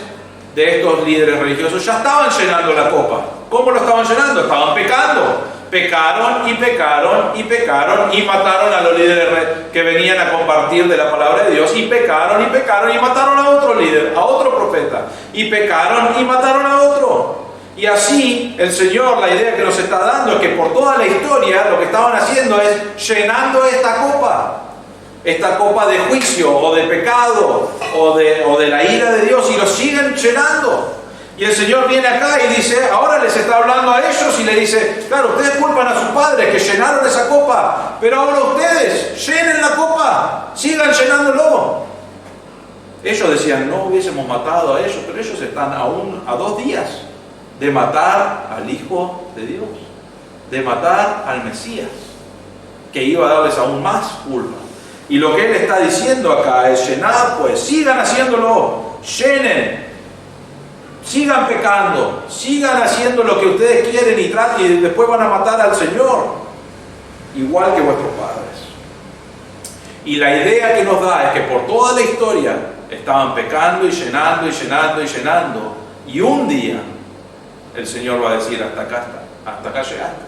Speaker 1: de estos líderes religiosos, ya estaban llenando la copa. ¿Cómo lo estaban llenando? Estaban pecando. Pecaron y pecaron y pecaron y mataron a los líderes que venían a compartir de la palabra de Dios, y pecaron y pecaron y mataron a otro líder, a otro profeta, y pecaron y mataron a otro. Y así el Señor, la idea que nos está dando es que por toda la historia lo que estaban haciendo es llenando esta copa de juicio o de pecado o de la ira de Dios, y lo siguen llenando. Y el Señor viene acá y dice, ahora les está hablando a ellos y le dice, claro, ustedes culpan a sus padres que llenaron esa copa, pero ahora ustedes llenen la copa, sigan llenándolo. Ellos decían, no hubiésemos matado a ellos, pero ellos están aún a 2 días de matar al Hijo de Dios, de matar al Mesías, que iba a darles aún más culpa. Y lo que Él está diciendo acá es, llenad pues, sigan haciéndolo, llenen. Sigan pecando, sigan haciendo lo que ustedes quieren y después van a matar al Señor, igual que vuestros padres. Y la idea que nos da es que por toda la historia estaban pecando y llenando y llenando y llenando, y un día el Señor va a decir, hasta acá llegaste.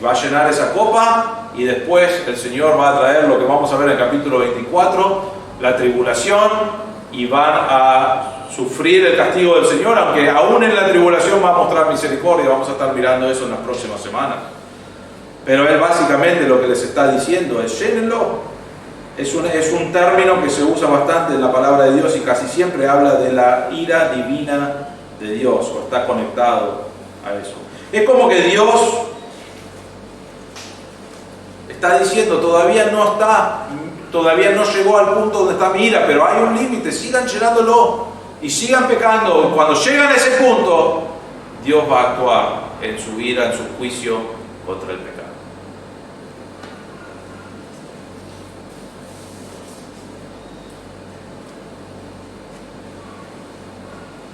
Speaker 1: Va a llenar esa copa, y después el Señor va a traer lo que vamos a ver en el capítulo 24, la tribulación, y van a sufrir el castigo del Señor, aunque aún en la tribulación va a mostrar misericordia. Vamos a estar mirando eso en las próximas semanas. Pero Él básicamente lo que les está diciendo es, llénenlo. Es un término que se usa bastante en la palabra de Dios y casi siempre habla de la ira divina de Dios, o está conectado a eso. Es como que Dios está diciendo, todavía no llegó al punto donde está mi ira, pero hay un límite, sigan llenándolo y sigan pecando. Cuando llegan a ese punto, Dios va a actuar en su ira, en su juicio contra el pecado.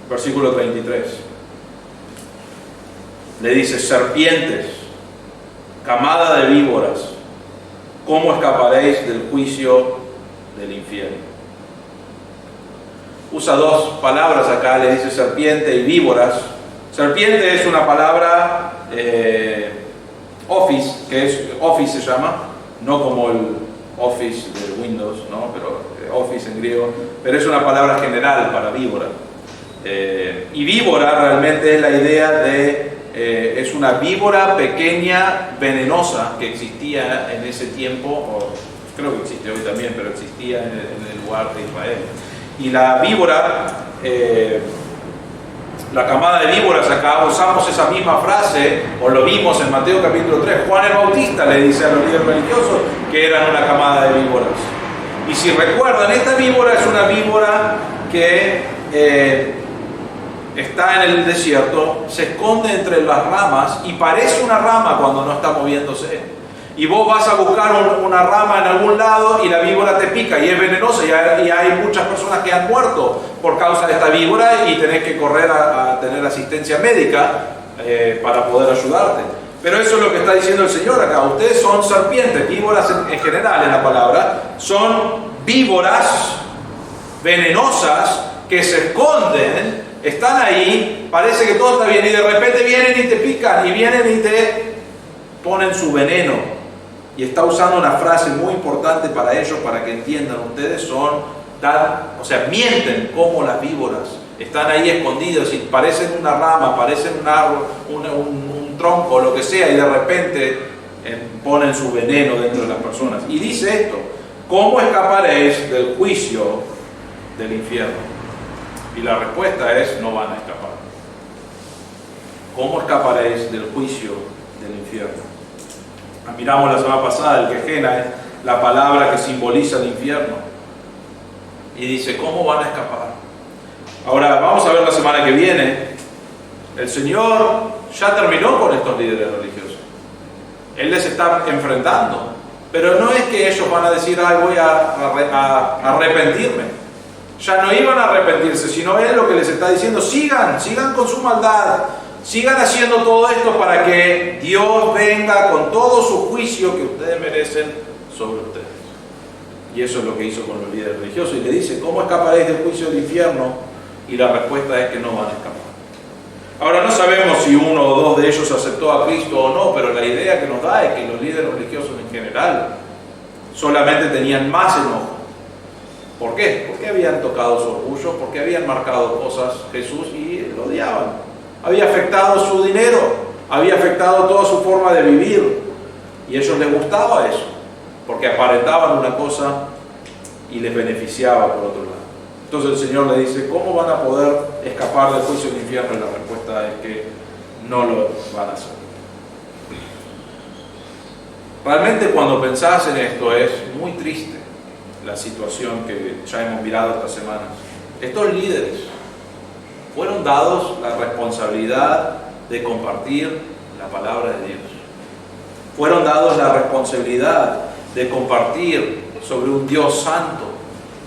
Speaker 1: Versículo 33. Le dice, serpientes, camada de víboras, ¿cómo escaparéis del juicio del infierno? Usa 2 palabras acá, le dice serpiente y víboras. Serpiente es una palabra Office, que es Office se llama, no como el Office de Windows, ¿no? Pero Office en griego, pero es una palabra general para víbora. Y víbora realmente es la idea de es una víbora pequeña, venenosa, que existía en ese tiempo, o creo que existe hoy también, pero existía en el lugar de Israel. Y la víbora, la camada de víboras, acá usamos esa misma frase, o lo vimos en Mateo capítulo 3, Juan el Bautista le dice a los líderes religiosos que eran una camada de víboras. Y si recuerdan, esta víbora es una víbora que está en el desierto, se esconde entre las ramas y parece una rama cuando no está moviéndose. Y vos vas a buscar una rama en algún lado y la víbora te pica y es venenosa, y hay muchas personas que han muerto por causa de esta víbora y tenés que correr a tener asistencia médica para poder ayudarte. Pero eso es lo que está diciendo el Señor acá. Ustedes son serpientes, víboras en general en la palabra, son víboras venenosas que se esconden, están ahí, parece que todo está bien y de repente vienen y te pican y vienen y te ponen su veneno. Y está usando una frase muy importante para ellos, para que entiendan, ustedes mienten como las víboras, están ahí escondidos y parecen una rama, parecen un árbol, un tronco, lo que sea, y de repente ponen su veneno dentro de las personas. Y dice esto, ¿cómo escaparéis del juicio del infierno? Y la respuesta es, no van a escapar. ¿Cómo escaparéis del juicio del infierno? Miramos la semana pasada, el Gehenna es la palabra que simboliza el infierno. Y dice, ¿cómo van a escapar? Ahora, vamos a ver la semana que viene. El Señor ya terminó con estos líderes religiosos. Él les está enfrentando. Pero no es que ellos van a decir, ay, voy a arrepentirme. Ya no iban a arrepentirse, sino Él lo que les está diciendo, sigan con su maldad. Sigan haciendo todo esto para que Dios venga con todo su juicio que ustedes merecen sobre ustedes. Y eso es lo que hizo con los líderes religiosos. Y le dice, ¿cómo escaparéis del juicio del infierno? Y la respuesta es que no van a escapar. Ahora no sabemos si uno o dos de ellos aceptó a Cristo o no, pero la idea que nos da es que los líderes religiosos en general solamente tenían más enojo. ¿Por qué? Porque habían tocado su orgullo, porque habían marcado cosas Jesús y lo odiaban. Había afectado su dinero, había afectado toda su forma de vivir. Y a ellos les gustaba eso, porque aparentaban una cosa y les beneficiaba por otro lado. Entonces el Señor le dice, ¿cómo van a poder escapar del juicio del infierno? Y la respuesta es que no lo van a hacer. Realmente cuando pensás en esto es muy triste la situación que ya hemos mirado estas semanas. Estos líderes fueron dados la responsabilidad de compartir la palabra de Dios. Fueron dados la responsabilidad de compartir sobre un Dios santo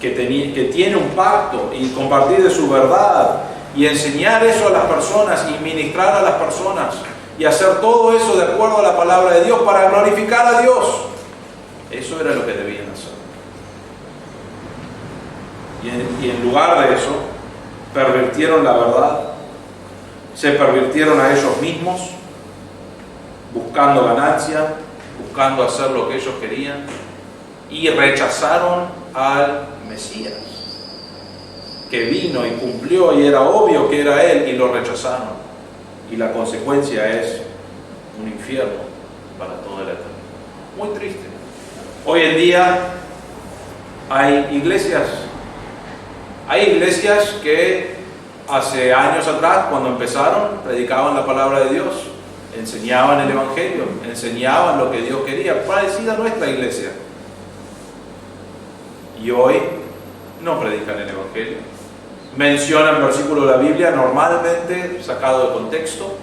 Speaker 1: que tiene un pacto y compartir de su verdad y enseñar eso a las personas y ministrar a las personas y hacer todo eso de acuerdo a la palabra de Dios para glorificar a Dios. Eso era lo que debían hacer. Y en lugar de eso, pervirtieron la verdad, se pervirtieron a ellos mismos, buscando ganancia, buscando hacer lo que ellos querían, y rechazaron al Mesías, que vino y cumplió y era obvio que era Él, y lo rechazaron. Y la consecuencia es un infierno para toda la eternidad. Muy triste. Hoy en día hay iglesias que hace años atrás, cuando empezaron, predicaban la palabra de Dios, enseñaban el Evangelio, enseñaban lo que Dios quería, parecida a nuestra iglesia. Y hoy no predican el Evangelio. Mencionan versículos de la Biblia normalmente sacado de contexto.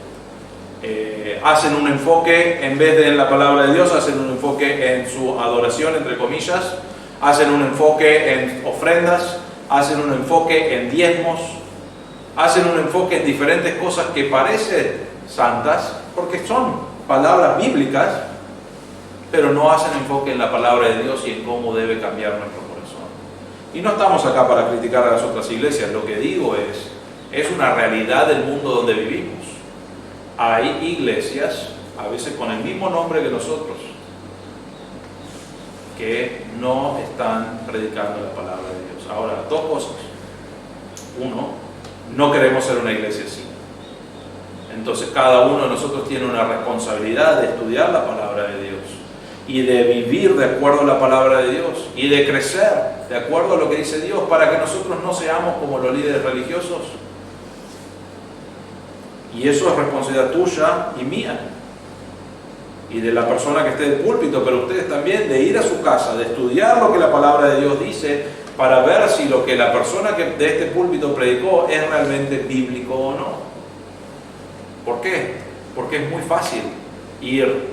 Speaker 1: Hacen un enfoque, en vez de en la palabra de Dios, hacen un enfoque en su adoración, entre comillas. Hacen un enfoque en ofrendas. Hacen un enfoque en diezmos. Hacen un enfoque en diferentes cosas que parecen santas, porque son palabras bíblicas, pero no hacen enfoque en la palabra de Dios y en cómo debe cambiar nuestro corazón. Y no estamos acá para criticar a las otras iglesias, lo que digo es una realidad del mundo donde vivimos. Hay iglesias, a veces con el mismo nombre que nosotros, que no están predicando la palabra de Dios. Ahora, dos cosas. Uno, no queremos ser una iglesia así. Entonces cada uno de nosotros tiene una responsabilidad de estudiar la palabra de Dios y de vivir de acuerdo a la palabra de Dios y de crecer de acuerdo a lo que dice Dios, para que nosotros no seamos como los líderes religiosos. Y eso es responsabilidad tuya y mía y de la persona que esté en el púlpito, pero ustedes también, de ir a su casa, de estudiar lo que la palabra de Dios dice, para ver si lo que la persona que de este púlpito predicó es realmente bíblico o no. ¿Por qué? Porque es muy fácil ir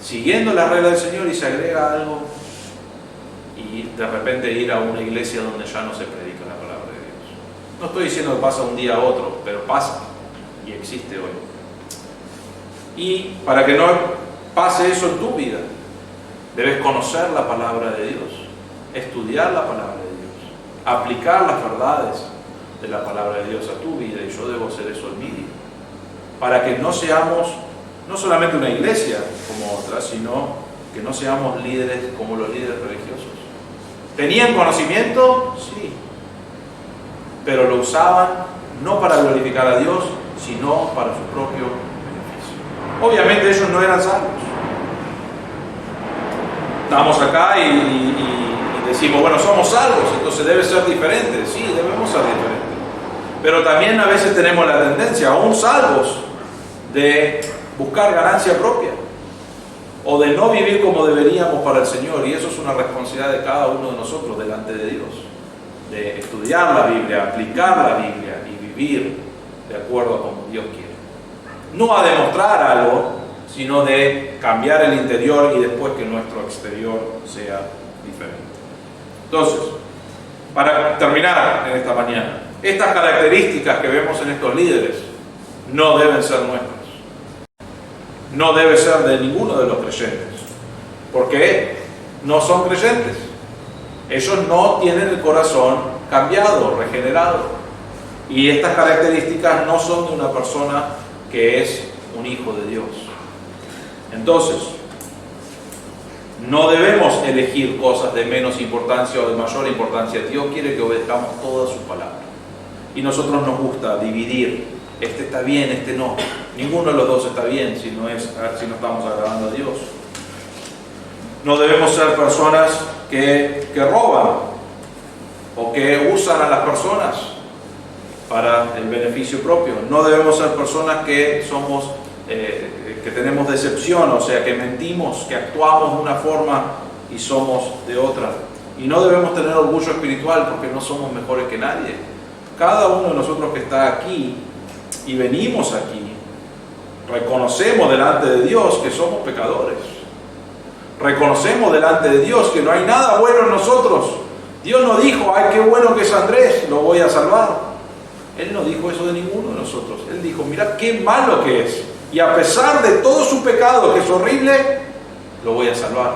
Speaker 1: siguiendo la regla del Señor y se agrega algo y de repente ir a una iglesia donde ya no se predica la palabra de Dios. No estoy diciendo que pasa un día a otro, pero pasa y existe hoy. Y para que no pase eso en tu vida, debes conocer la palabra de Dios, estudiar la palabra de Dios, aplicar las verdades de la palabra de Dios a tu vida, y yo debo hacer eso en mi vida, para que no seamos no solamente una iglesia como otras, sino que no seamos líderes como los líderes religiosos. ¿Tenían conocimiento? Sí, pero lo usaban no para glorificar a Dios, sino para su propio beneficio. Obviamente ellos no eran salvos. Estamos acá y decimos, bueno, somos salvos, entonces debe ser diferente. Sí, debemos ser diferentes. Pero también a veces tenemos la tendencia, aún salvos, de buscar ganancia propia o de no vivir como deberíamos para el Señor, y eso es una responsabilidad de cada uno de nosotros delante de Dios. de estudiar la Biblia, aplicar la Biblia y vivir de acuerdo a como Dios quiere. No a demostrar algo, sino de cambiar el interior y después que nuestro exterior sea diferente. Entonces, para terminar en esta mañana, estas características que vemos en estos líderes no deben ser nuestras. No debe ser de ninguno de los creyentes. Porque no son creyentes. Ellos no tienen el corazón cambiado, regenerado. Y estas características no son de una persona que es un hijo de Dios. Entonces, no debemos elegir cosas de menos importancia o de mayor importancia. Dios quiere que obedezcamos toda su palabra. Y nosotros nos gusta dividir. Este está bien, este no. Ninguno de los dos está bien si no estamos agradando a Dios. No debemos ser personas que roban o que usan a las personas para el beneficio propio. No debemos ser personas que somos que tenemos decepción, o sea, que mentimos, que actuamos de una forma y somos de otra. Y no debemos tener orgullo espiritual porque no somos mejores que nadie. Cada uno de nosotros que está aquí y venimos aquí, reconocemos delante de Dios que somos pecadores. Reconocemos delante de Dios que no hay nada bueno en nosotros. Dios no dijo, ay, qué bueno que es Andrés, lo voy a salvar. Él no dijo eso de ninguno de nosotros. Él dijo, mira qué malo que es. Y a pesar de todo su pecado, que es horrible, lo voy a salvar.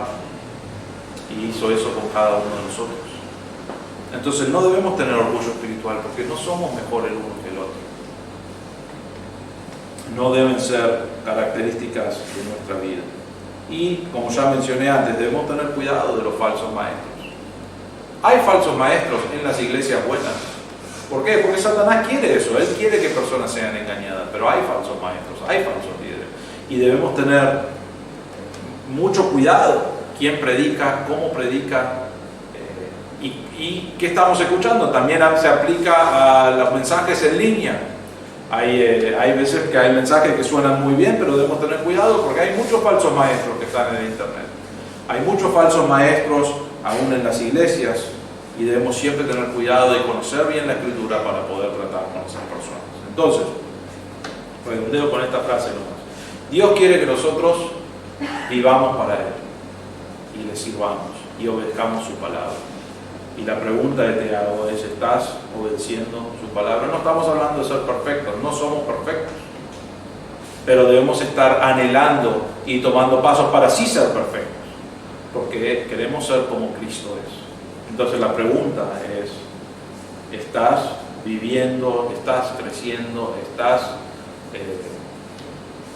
Speaker 1: Y hizo eso con cada uno de nosotros. Entonces no debemos tener orgullo espiritual porque no somos mejores el uno que el otro. No deben ser características de nuestra vida. Y como ya mencioné antes, debemos tener cuidado de los falsos maestros. Hay falsos maestros en las iglesias buenas. ¿Por qué? Porque Satanás quiere eso. Él quiere que personas sean engañadas. Pero hay falsos maestros, hay falsos líderes. Y debemos tener mucho cuidado quién predica, cómo predica y qué estamos escuchando. También se aplica a los mensajes en línea. Hay veces que hay mensajes que suenan muy bien, pero debemos tener cuidado porque hay muchos falsos maestros que están en el internet. Hay muchos falsos maestros aún en las iglesias y debemos siempre tener cuidado de conocer bien la Escritura para poder tratar con esas personas. Entonces, redondeo con esta frase nomás. Dios quiere que nosotros vivamos para Él y le sirvamos y obedezcamos su palabra. Y la pregunta que te hago es, ¿estás obedeciendo su palabra? No estamos hablando de ser perfectos, no somos perfectos. Pero debemos estar anhelando y tomando pasos para sí ser perfectos. Porque queremos ser como Cristo es. Entonces la pregunta es, ¿estás viviendo, estás creciendo, estás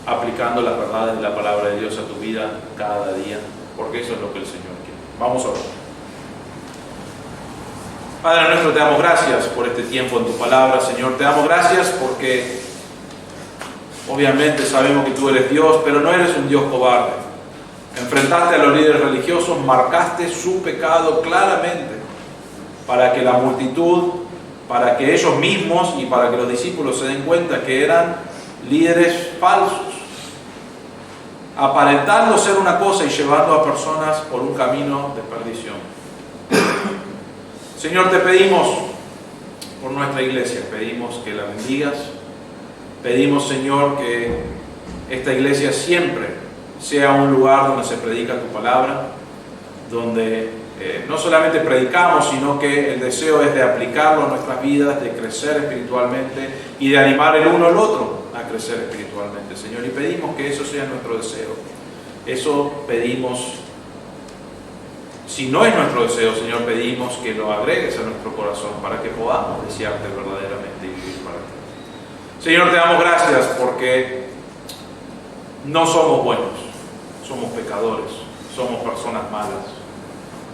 Speaker 1: aplicando las verdades de la palabra de Dios a tu vida cada día? Porque eso es lo que el Señor quiere. Vamos a orar. Padre nuestro, te damos gracias por este tiempo en tu palabra, Señor. Te damos gracias porque obviamente sabemos que tú eres Dios, pero no eres un Dios cobarde. Enfrentaste a los líderes religiosos, marcaste su pecado claramente para que la multitud, para que ellos mismos y para que los discípulos se den cuenta que eran líderes falsos, aparentando ser una cosa y llevando a personas por un camino de perdición. Señor, te pedimos por nuestra iglesia, pedimos que la bendigas, pedimos, Señor, que esta iglesia siempre sea un lugar donde se predica tu palabra, donde no solamente predicamos, sino que el deseo es de aplicarlo a nuestras vidas, de crecer espiritualmente y de animar el uno al otro a crecer espiritualmente, Señor. Y pedimos que eso sea nuestro deseo. Eso pedimos. Si no es nuestro deseo, Señor, pedimos que lo agregues a nuestro corazón para que podamos desearte verdaderamente y vivir para ti. Señor, te damos gracias porque no somos buenos, somos pecadores, somos personas malas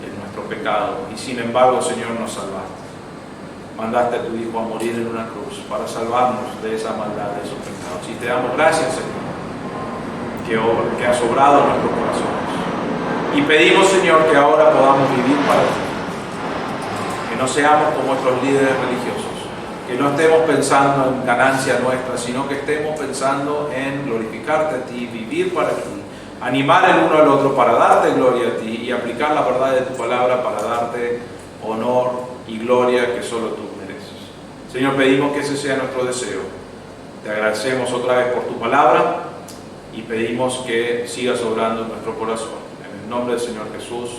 Speaker 1: en nuestro pecado y sin embargo, Señor, nos salvaste. Mandaste a tu Hijo a morir en una cruz para salvarnos de esa maldad, de esos pecados. Y te damos gracias, Señor, que has obrado en nuestros corazones. Y pedimos, Señor, que ahora podamos vivir para ti. Que no seamos como nuestros líderes religiosos. Que no estemos pensando en ganancia nuestra, sino que estemos pensando en glorificarte a ti, vivir para ti, animar el uno al otro para darte gloria a ti y aplicar la verdad de tu palabra para darte honor y gloria que solo tú mereces. Señor, pedimos que ese sea nuestro deseo. Te agradecemos otra vez por tu palabra y pedimos que sigas obrando en nuestro corazón. En el nombre del Señor Jesús.